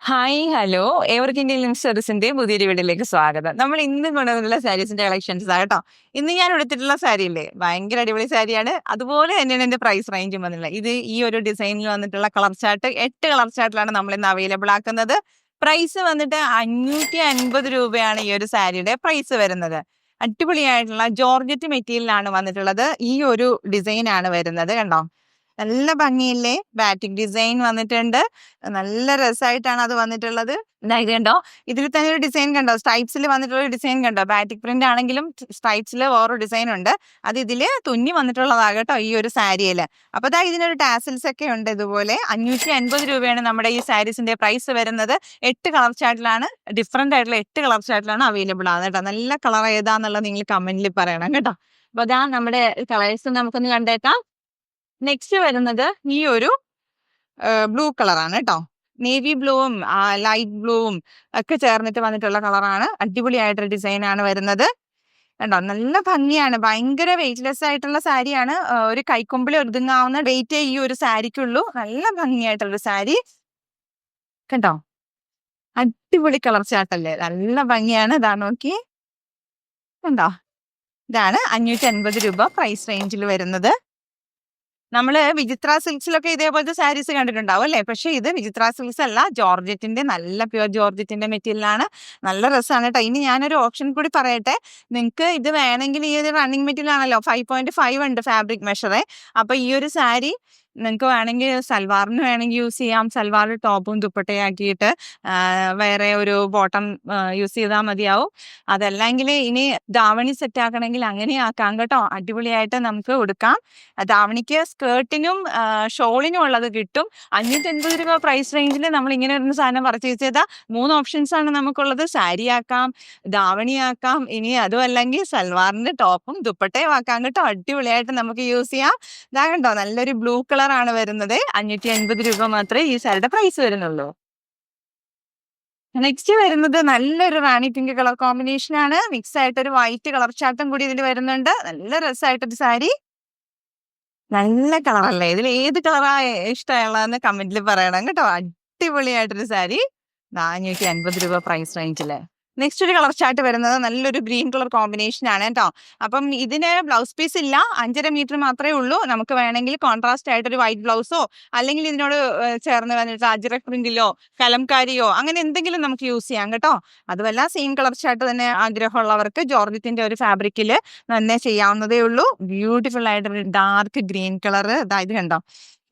Hi hello ഏവർക്കും Indian ലിംസ്റ്റേഴ്സിന്റെ പുതിയൊരു വീഡിയോയിലേക്ക് സ്വാഗതം. നമ്മൾ ഇന്ന് കൊണ്ടുവന്നിട്ടുള്ള സാരീസിന്റെ കളക്ഷൻസ് കേട്ടോ. ഇന്ന് ഞാൻ എടുത്തിട്ടുള്ള സാരി ഇല്ലേ, ഭയങ്കര അടിപൊളി സാരിയാണ്. അതുപോലെ തന്നെയാണ് എന്റെ പ്രൈസ് റേഞ്ചും വന്നിട്ടുള്ളത്. ഇത് ഈ ഒരു ഡിസൈനിൽ വന്നിട്ടുള്ള കളർ ചാർട്ട് 8 കളർ ചാർട്ടിലാണ് നമ്മൾ ഇന്ന് അവൈലബിൾ ആക്കുന്നത്. പ്രൈസ് വന്നിട്ട് 550 രൂപയാണ് ഈ ഒരു സാരിയുടെ പ്രൈസ് വരുന്നത്. അടിപൊളിയായിട്ടുള്ള ജോർജറ്റ് മെറ്റീരിയലാണ് വന്നിട്ടുള്ളത്. ഈ ഒരു ഡിസൈൻ ആണ് വരുന്നത്, കണ്ടോ. നല്ല ഭംഗിയില്ലേ, ബാറ്റിക് ഡിസൈൻ വന്നിട്ടുണ്ട്. നല്ല രസമായിട്ടാണ് അത് വന്നിട്ടുള്ളത്. ഇത് കണ്ടോ, ഇതിൽ തന്നെ ഒരു ഡിസൈൻ കണ്ടോ, സ്ട്രൈപ്സിൽ വന്നിട്ടുള്ള ഡിസൈൻ കണ്ടോ. ബാറ്റിക് പ്രിന്റ് ആണെങ്കിലും സ്ട്രൈപ്സിൽ വേറൊരു ഡിസൈൻ ഉണ്ട്. അത് ഇതില് തുന്നി വന്നിട്ടുള്ളതാകട്ടോ ഈ ഒരു സാരിയില്. അപ്പൊ ദാ ഇതിനൊരു ടാസിൽസ് ഒക്കെ ഉണ്ട്. ഇതുപോലെ 550 രൂപയാണ് നമ്മുടെ ഈ സാരീസിന്റെ പ്രൈസ് വരുന്നത്. 8 കളർ ചാർട്ടിലാണ്, ഡിഫറെന്റ് ആയിട്ടുള്ള 8 കളർ ചാർട്ടിലാണ് അവൈലബിൾ ആണ് കേട്ടോ. നല്ല കളർ ഏതാന്നുള്ളത് നിങ്ങൾ കമന്റിൽ പറയണം കേട്ടോ. അപ്പൊ അതാ നമ്മുടെ കളേഴ്സ് നമുക്കൊന്ന് കണ്ടേക്കാം. നെക്സ്റ്റ് വരുന്നത് ഈ ഒരു ബ്ലൂ കളറാണ് കേട്ടോ. നേവി ബ്ലൂവും ലൈറ്റ് ബ്ലൂവും ഒക്കെ ചേർന്നിട്ട് വന്നിട്ടുള്ള കളറാണ്. അടിപൊളിയായിട്ടൊരു ഡിസൈൻ ആണ് വരുന്നത് കണ്ടോ. നല്ല ഭംഗിയാണ്, ഭയങ്കര വെയിറ്റ്ലെസ് ആയിട്ടുള്ള സാരിയാണ്. ഒരു കൈക്കൊമ്പിൽ ഒതുങ്ങാവുന്ന വെയിറ്റ് ഈ ഒരു സാരിക്കുള്ളൂ. നല്ല ഭംഗിയായിട്ടുള്ള സാരി കണ്ടോ. അടിപൊളി കളർ ചാർട്ടല്ലേ, നല്ല ഭംഗിയാണ്. ഇതാ നോക്കി കണ്ടോ. ഇതാണ് 550 രൂപ പ്രൈസ് റേഞ്ചിൽ വരുന്നത്. നമ്മള് വിചിത്ര സിൽക്സിലൊക്കെ ഇതേപോലത്തെ സാരീസ് കണ്ടിട്ടുണ്ടാവും അല്ലെ. പക്ഷെ ഇത് വിചിത്ര സിൽക്സ് അല്ല, ജോർജറ്റിന്റെ നല്ല പ്യുവർ ജോർജറ്റിന്റെ മെറ്റീരിയലാണ്. നല്ല രസമാണ് കേട്ടോ. ഇനി ഞാനൊരു ഓപ്ഷൻ കൂടി പറയട്ടെ. നിങ്ങൾക്ക് ഇത് വേണമെങ്കിൽ ഈ ഒരു റണ്ണിങ് മെറ്റീരിയൽ ആണല്ലോ, 5.5 ഉണ്ട് ഫാബ്രിക് മെഷർ. അപ്പൊ ഈ ഒരു സാരി നിങ്ങൾക്ക് വേണമെങ്കിൽ സൽവാറിന് വേണമെങ്കിൽ യൂസ് ചെയ്യാം. സൽവാർ ടോപ്പും ദുപ്പട്ടയാക്കിയിട്ട് വേറെ ഒരു ബോട്ടം യൂസ് ചെയ്താൽ മതിയാവും. അതല്ലെങ്കിൽ ഇനി ദാവണി സെറ്റ് ആക്കണമെങ്കിൽ അങ്ങനെ ആക്കാം കേട്ടോ. അടിപൊളിയായിട്ട് നമുക്ക് ഉടുക്കാം. ദാവണിക്ക് സ്കേർട്ടിനും ഷോളിനും ഉള്ളത് കിട്ടും. 550 രൂപ പ്രൈസ് റേഞ്ചിൽ നമ്മൾ ഇങ്ങനെ ഒരു സാധനം പർച്ചേസ് ചെയ്താൽ 3 ഓപ്ഷൻസ് ആണ് നമുക്കുള്ളത്. സാരി ആക്കാം, ദാവണി ആക്കാം, ഇനി അതും അല്ലെങ്കിൽ സൽവാറിന്റെ ടോപ്പും ദുപ്പട്ടയും ആക്കാം കേട്ടോ. അടിപൊളിയായിട്ട് നമുക്ക് യൂസ് ചെയ്യാം. ഇതാ കണ്ടോ, നല്ലൊരു ബ്ലൂ കളർ ആണ് വരുന്നത്. 550 രൂപ മാത്രമേ ഈ സാരിയുടെ പ്രൈസ് വരുന്നുള്ളൂ. നെക്സ്റ്റ് വരുന്നത് നല്ലൊരു റാണി പിങ്ക് കളർ കോമ്പിനേഷൻ ആണ്. മിക്സ് ആയിട്ട് ഒരു വൈറ്റ് കളർ ചാർട്ടും കൂടി ഇതിൽ വരുന്നുണ്ട്. നല്ല രസമായിട്ടൊരു സാരി, നല്ല കളറല്ലേ. ഇതിൽ ഏത് കളറാ ഇഷ്ടമുള്ളതെന്ന് കമന്റിൽ പറയണം കേട്ടോ. അടിപൊളിയായിട്ടൊരു സാരി 450 രൂപ പ്രൈസ് റേഞ്ചില്. നെക്സ്റ്റ് ഒരു കളർ ചാർട്ട് വരുന്നത് നല്ലൊരു ഗ്രീൻ കളർ കോമ്പിനേഷൻ ആണ് കേട്ടോ. അപ്പം ഇതിന് ബ്ലൗസ് പീസ് ഇല്ല, 5.5 മീറ്റർ മാത്രമേ ഉള്ളൂ. നമുക്ക് വേണമെങ്കിൽ കോൺട്രാസ്റ്റ് ആയിട്ട് ഒരു വൈറ്റ് ബ്ലൗസോ അല്ലെങ്കിൽ ഇതിനോട് ചേർന്ന് വന്നിട്ട് അജ്രക് പ്രിന്റിലോ കലംകാരിയോ അങ്ങനെ എന്തെങ്കിലും നമുക്ക് യൂസ് ചെയ്യാം കേട്ടോ. അതുമല്ല സെയിം കളർ ചാർട്ട് തന്നെ ആഗ്രഹമുള്ളവർക്ക് ജോർജറ്റിന്റെ ഒരു ഫാബ്രിക്കിൽ തന്നെ ചെയ്യാവുന്നതേ ഉള്ളൂ. ബ്യൂട്ടിഫുൾ ആയിട്ടൊരു ഡാർക്ക് ഗ്രീൻ കളർ. ഇത് കണ്ടോ,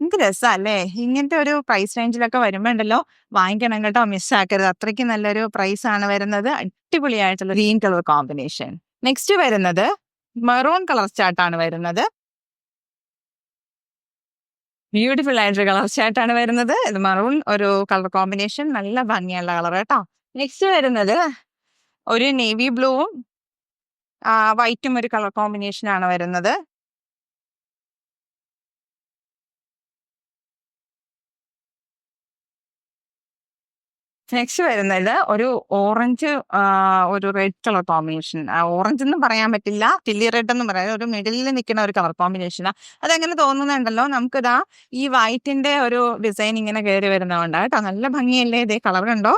എന്ത് രസമല്ലേ. ഇങ്ങനത്തെ ഒരു പ്രൈസ് റേഞ്ചിലൊക്കെ വരുമ്പോ ഉണ്ടല്ലോ, വാങ്ങിക്കണം കേട്ടോ, മിസ്സാക്കരുത്. അത്രയ്ക്ക് നല്ലൊരു പ്രൈസ് ആണ് വരുന്നത്. അടിപൊളിയായിട്ടുള്ള ഗ്രീൻ കളർ കോമ്പിനേഷൻ. നെക്സ്റ്റ് വരുന്നത് മെറൂൺ കളർ ചാർട്ടാണ് വരുന്നത്. ബ്യൂട്ടിഫുൾ ആയിട്ടൊരു കളർ ചാർട്ടാണ് വരുന്നത്. ഇത് മെറൂൺ ഒരു കളർ കോമ്പിനേഷൻ, നല്ല ഭംഗിയുള്ള കളർ കേട്ടോ. നെക്സ്റ്റ് വരുന്നത് ഒരു നേവി ബ്ലൂവും വൈറ്റും ഒരു കളർ കോമ്പിനേഷൻ ആണ് വരുന്നത്. നെക്സ്റ്റ് വരുന്നത് ഒരു ഓറഞ്ച് ഒരു റെഡ് കളർ കോമ്പിനേഷൻ. ഓറഞ്ച് എന്നും പറയാൻ പറ്റില്ല, ചില്ലി റെഡ് എന്നും പറയാം. ഒരു മിഡിലിൽ നിൽക്കുന്ന ഒരു കളർ കോമ്പിനേഷനാ. അതെങ്ങനെ തോന്നുന്നുണ്ടല്ലോ. നമുക്കിതാ ഈ വൈറ്റിന്റെ ഒരു ഡിസൈൻ ഇങ്ങനെ കയറി വരുന്നതുകൊണ്ട് കേട്ടോ. നല്ല ഭംഗിയല്ലേ, ഇതേ കളർ കണ്ടോ.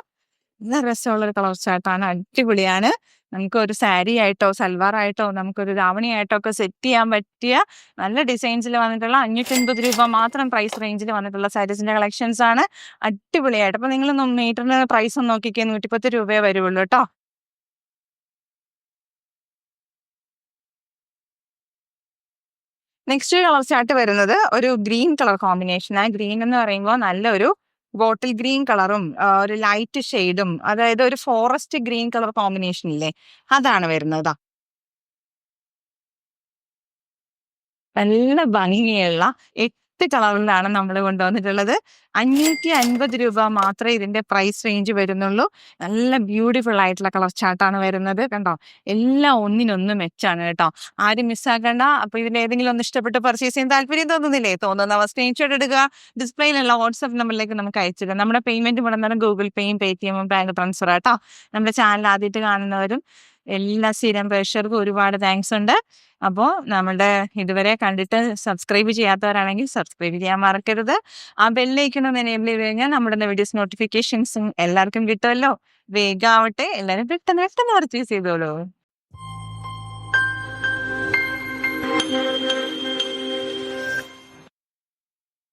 നല്ല രസമുള്ള ഒരു കളർ ചാർട്ടാണ്, അടിപൊളിയാണ്. നമുക്ക് ഒരു സാരി ആയിട്ടോ സൽവാർ ആയിട്ടോ നമുക്കൊരു ധാവണി ആയിട്ടോ ഒക്കെ സെറ്റ് ചെയ്യാൻ പറ്റിയ നല്ല ഡിസൈൻസിൽ വന്നിട്ടുള്ള 550 രൂപ മാത്രം പ്രൈസ് റേഞ്ചിൽ വന്നിട്ടുള്ള സാരീസിന്റെ കളക്ഷൻസ് ആണ്. അടിപൊളിയായിട്ട്. അപ്പൊ നിങ്ങൾ മീറ്ററിന്റെ പ്രൈസ് ഒന്ന് നോക്കിക്കേ, 110 രൂപയെ വരുള്ളൂ കേട്ടോ. നെക്സ്റ്റ് കളർ ചാർട്ട് വരുന്നത് ഒരു ഗ്രീൻ കളർ കോമ്പിനേഷനാണ്. ഗ്രീൻ എന്ന് പറയുമ്പോൾ നല്ലൊരു ബോട്ടിൽ ഗ്രീൻ കളറും ഒരു ലൈറ്റ് ഷെയ്ഡും, അതായത് ഒരു ഫോറസ്റ്റ് ഗ്രീൻ കളർ കോമ്പിനേഷൻ ഇല്ലേ, അതാണ് വരുന്നത്. നല്ല ഭംഗിയുള്ള 8 കളറിലാണ് നമ്മൾ കൊണ്ടുവന്നിട്ടുള്ളത്. 550 രൂപ മാത്രമേ ഇതിന്റെ പ്രൈസ് റേഞ്ച് വരുന്നുള്ളൂ. നല്ല ബ്യൂട്ടിഫുൾ ആയിട്ടുള്ള കളർ ചാർട്ടാണ് വരുന്നത് കണ്ടോ. എല്ലാം ഒന്നിനൊന്ന് മെച്ചാണ് കേട്ടോ. ആരും മിസ്സാക്കണ്ട. അപ്പൊ ഇതിൽ ഏതെങ്കിലും ഒന്ന് ഇഷ്ടപ്പെട്ട് പർച്ചേസ് ചെയ്യാൻ താല്പര്യം തോന്നുന്നില്ലേ, തോന്നുന്നവ സ്ക്രീൻഷോട്ട് എടുക്കുക. ഡിസ്പ്ലേയിലുള്ള വാട്സ്ആപ്പ് നമ്പറിലേക്ക് നമുക്ക് അയച്ചിടുക. നമ്മുടെ പേയ്മെന്റ് മുടങ്ങാനും ഗൂഗിൾ പേയും പേടിഎമ്മും ബാങ്ക് ട്രാൻസ്ഫർ ആട്ടോ. നമ്മുടെ ചാനൽ ആദ്യമായിട്ട് കാണുന്നവരും എല്ലാ സ്ഥിരം പ്രേക്ഷകർക്കും ഒരുപാട് താങ്ക്സ് ഉണ്ട്. അപ്പോൾ നമ്മളുടെ ഇതുവരെ കണ്ടിട്ട് സബ്സ്ക്രൈബ് ചെയ്യാത്തവരാണെങ്കിൽ സബ്സ്ക്രൈബ് ചെയ്യാൻ മറക്കരുത്. ആ ബെല്ലൈക്കൺ ഒന്ന് എനേബിൾ ചെയ്ത് കഴിഞ്ഞാൽ നമ്മുടെ വീഡിയോസ് നോട്ടിഫിക്കേഷൻസും എല്ലാവർക്കും കിട്ടുമല്ലോ. വേഗം ആവട്ടെ, എല്ലാവരും പെട്ടെന്ന് പെട്ടെന്ന് പർച്ചേസ് ചെയ്തോളൂ.